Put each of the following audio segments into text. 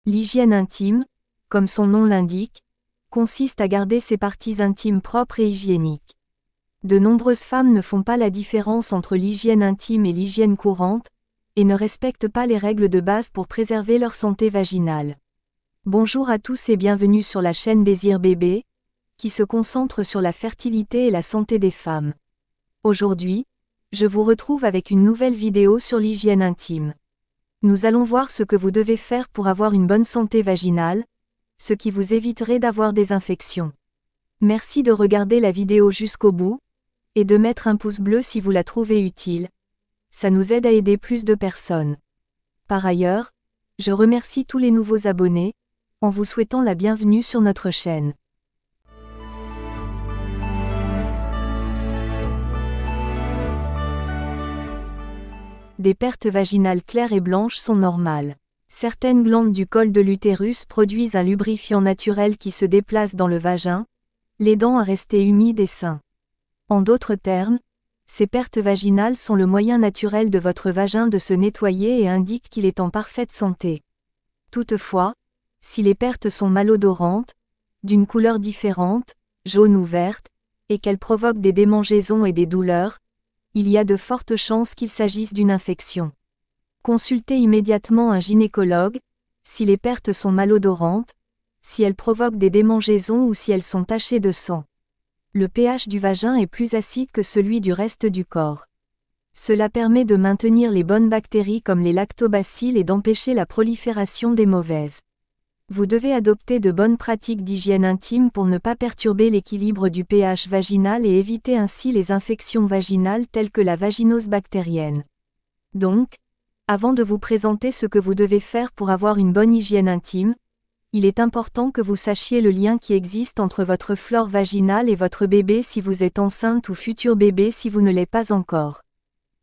L'hygiène intime, comme son nom l'indique, consiste à garder ses parties intimes propres et hygiéniques. De nombreuses femmes ne font pas la différence entre l'hygiène intime et l'hygiène courante, et ne respectent pas les règles de base pour préserver leur santé vaginale. Bonjour à tous et bienvenue sur la chaîne Désir Bébé, qui se concentre sur la fertilité et la santé des femmes. Aujourd'hui, je vous retrouve avec une nouvelle vidéo sur l'hygiène intime. Nous allons voir ce que vous devez faire pour avoir une bonne santé vaginale, ce qui vous éviterait d'avoir des infections. Merci de regarder la vidéo jusqu'au bout, et de mettre un pouce bleu si vous la trouvez utile. Ça nous aide à aider plus de personnes. Par ailleurs, je remercie tous les nouveaux abonnés, en vous souhaitant la bienvenue sur notre chaîne. Des pertes vaginales claires et blanches sont normales. Certaines glandes du col de l'utérus produisent un lubrifiant naturel qui se déplace dans le vagin, l'aidant à rester humide et sain. En d'autres termes, ces pertes vaginales sont le moyen naturel de votre vagin de se nettoyer et indiquent qu'il est en parfaite santé. Toutefois, si les pertes sont malodorantes, d'une couleur différente, jaune ou verte, et qu'elles provoquent des démangeaisons et des douleurs, il y a de fortes chances qu'il s'agisse d'une infection. Consultez immédiatement un gynécologue, si les pertes sont malodorantes, si elles provoquent des démangeaisons ou si elles sont tachées de sang. Le pH du vagin est plus acide que celui du reste du corps. Cela permet de maintenir les bonnes bactéries comme les lactobacilles et d'empêcher la prolifération des mauvaises. Vous devez adopter de bonnes pratiques d'hygiène intime pour ne pas perturber l'équilibre du pH vaginal et éviter ainsi les infections vaginales telles que la vaginose bactérienne. Donc, avant de vous présenter ce que vous devez faire pour avoir une bonne hygiène intime, il est important que vous sachiez le lien qui existe entre votre flore vaginale et votre bébé si vous êtes enceinte ou futur bébé si vous ne l'êtes pas encore.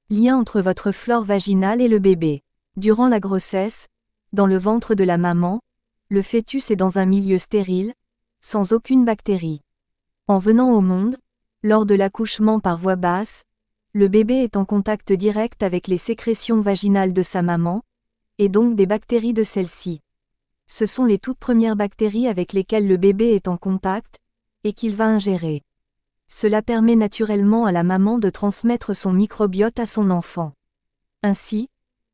Lien entre votre flore vaginale et le bébé. Durant la grossesse, dans le ventre de la maman, le fœtus est dans un milieu stérile, sans aucune bactérie. En venant au monde, lors de l'accouchement par voie basse, le bébé est en contact direct avec les sécrétions vaginales de sa maman, et donc des bactéries de celle-ci. Ce sont les toutes premières bactéries avec lesquelles le bébé est en contact, et qu'il va ingérer. Cela permet naturellement à la maman de transmettre son microbiote à son enfant. Ainsi,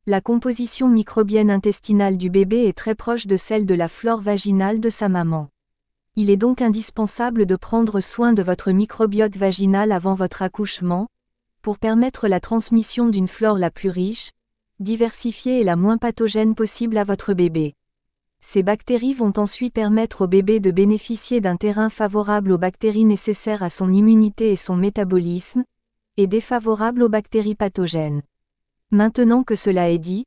la composition microbienne intestinale du bébé est très proche de celle de la flore vaginale de sa maman. Il est donc indispensable de prendre soin de votre microbiote vaginal avant votre accouchement, pour permettre la transmission d'une flore la plus riche, diversifiée et la moins pathogène possible à votre bébé. Ces bactéries vont ensuite permettre au bébé de bénéficier d'un terrain favorable aux bactéries nécessaires à son immunité et son métabolisme, et défavorable aux bactéries pathogènes. Maintenant que cela est dit,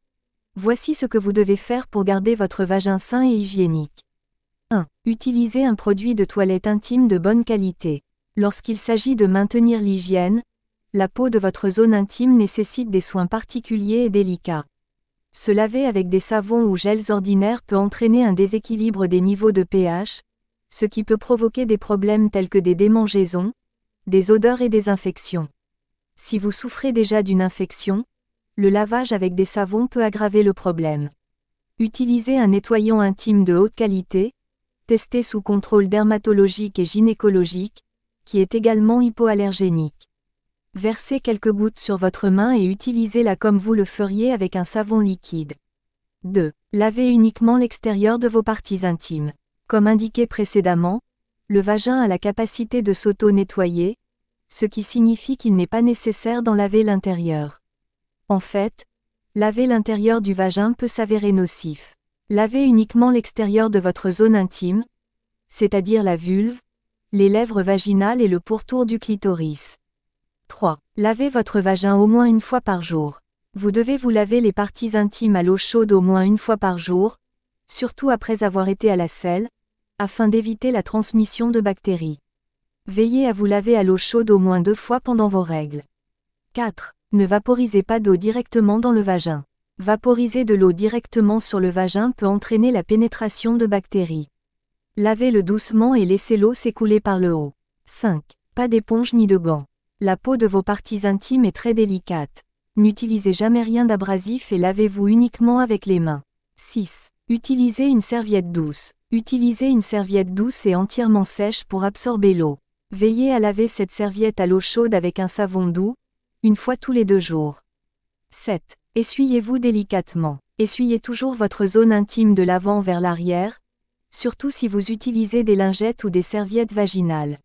voici ce que vous devez faire pour garder votre vagin sain et hygiénique. 1. Utilisez un produit de toilette intime de bonne qualité. Lorsqu'il s'agit de maintenir l'hygiène, la peau de votre zone intime nécessite des soins particuliers et délicats. Se laver avec des savons ou gels ordinaires peut entraîner un déséquilibre des niveaux de pH, ce qui peut provoquer des problèmes tels que des démangeaisons, des odeurs et des infections. Si vous souffrez déjà d'une infection, le lavage avec des savons peut aggraver le problème. Utilisez un nettoyant intime de haute qualité, testé sous contrôle dermatologique et gynécologique, qui est également hypoallergénique. Versez quelques gouttes sur votre main et utilisez-la comme vous le feriez avec un savon liquide. 2. Lavez uniquement l'extérieur de vos parties intimes. Comme indiqué précédemment, le vagin a la capacité de s'auto-nettoyer, ce qui signifie qu'il n'est pas nécessaire d'en laver l'intérieur. En fait, laver l'intérieur du vagin peut s'avérer nocif. Lavez uniquement l'extérieur de votre zone intime, c'est-à-dire la vulve, les lèvres vaginales et le pourtour du clitoris. 3. Lavez votre vagin au moins une fois par jour. Vous devez vous laver les parties intimes à l'eau chaude au moins une fois par jour, surtout après avoir été à la selle, afin d'éviter la transmission de bactéries. Veillez à vous laver à l'eau chaude au moins 2 fois pendant vos règles. 4. Ne vaporisez pas d'eau directement dans le vagin. Vaporiser de l'eau directement sur le vagin peut entraîner la pénétration de bactéries. Lavez-le doucement et laissez l'eau s'écouler par le haut. 5. Pas d'éponge ni de gants. La peau de vos parties intimes est très délicate. N'utilisez jamais rien d'abrasif et lavez-vous uniquement avec les mains. 6. Utilisez une serviette douce. Utilisez une serviette douce et entièrement sèche pour absorber l'eau. Veillez à laver cette serviette à l'eau chaude avec un savon doux, une fois tous les 2 jours. 7. Essuyez-vous délicatement. Essuyez toujours votre zone intime de l'avant vers l'arrière, surtout si vous utilisez des lingettes ou des serviettes vaginales.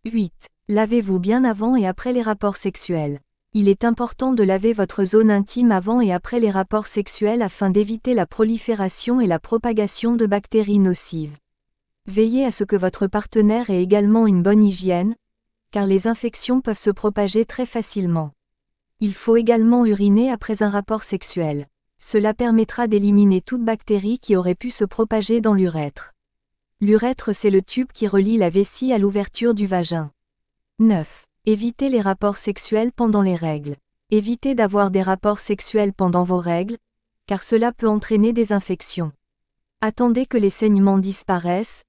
8. Lavez-vous bien avant et après les rapports sexuels. Il est important de laver votre zone intime avant et après les rapports sexuels afin d'éviter la prolifération et la propagation de bactéries nocives. Veillez à ce que votre partenaire ait également une bonne hygiène, car les infections peuvent se propager très facilement. Il faut également uriner après un rapport sexuel. Cela permettra d'éliminer toute bactérie qui aurait pu se propager dans l'urètre. L'urètre, c'est le tube qui relie la vessie à l'ouverture du vagin. 9. Évitez les rapports sexuels pendant les règles. Évitez d'avoir des rapports sexuels pendant vos règles, car cela peut entraîner des infections. Attendez que les saignements disparaissent,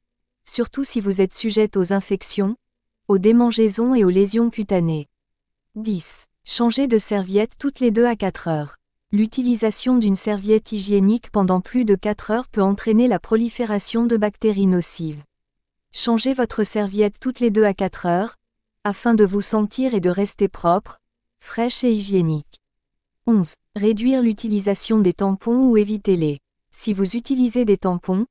surtout si vous êtes sujette aux infections, aux démangeaisons et aux lésions cutanées. 10. Changez de serviette toutes les 2 à 4 heures. L'utilisation d'une serviette hygiénique pendant plus de 4 heures peut entraîner la prolifération de bactéries nocives. Changez votre serviette toutes les 2 à 4 heures, afin de vous sentir et de rester propre, fraîche et hygiénique. 11. Réduire l'utilisation des tampons ou évitez-les. Si vous utilisez des tampons,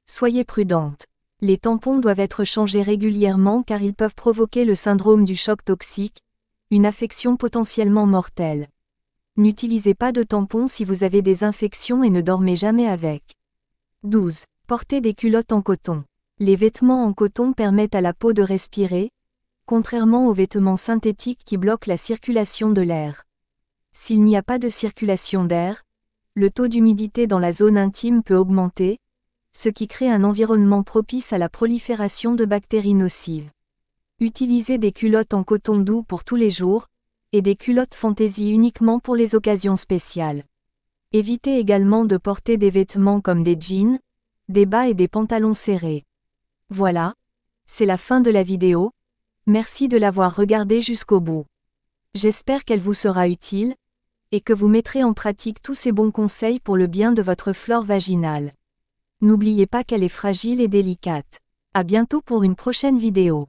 soyez prudente. Les tampons doivent être changés régulièrement car ils peuvent provoquer le syndrome du choc toxique, une affection potentiellement mortelle. N'utilisez pas de tampons si vous avez des infections et ne dormez jamais avec. 12. Portez des culottes en coton. Les vêtements en coton permettent à la peau de respirer, contrairement aux vêtements synthétiques qui bloquent la circulation de l'air. S'il n'y a pas de circulation d'air, le taux d'humidité dans la zone intime peut augmenter, ce qui crée un environnement propice à la prolifération de bactéries nocives. Utilisez des culottes en coton doux pour tous les jours, et des culottes fantaisie uniquement pour les occasions spéciales. Évitez également de porter des vêtements comme des jeans, des bas et des pantalons serrés. Voilà, c'est la fin de la vidéo. Merci de l'avoir regardée jusqu'au bout. J'espère qu'elle vous sera utile, et que vous mettrez en pratique tous ces bons conseils pour le bien de votre flore vaginale. N'oubliez pas qu'elle est fragile et délicate. À bientôt pour une prochaine vidéo.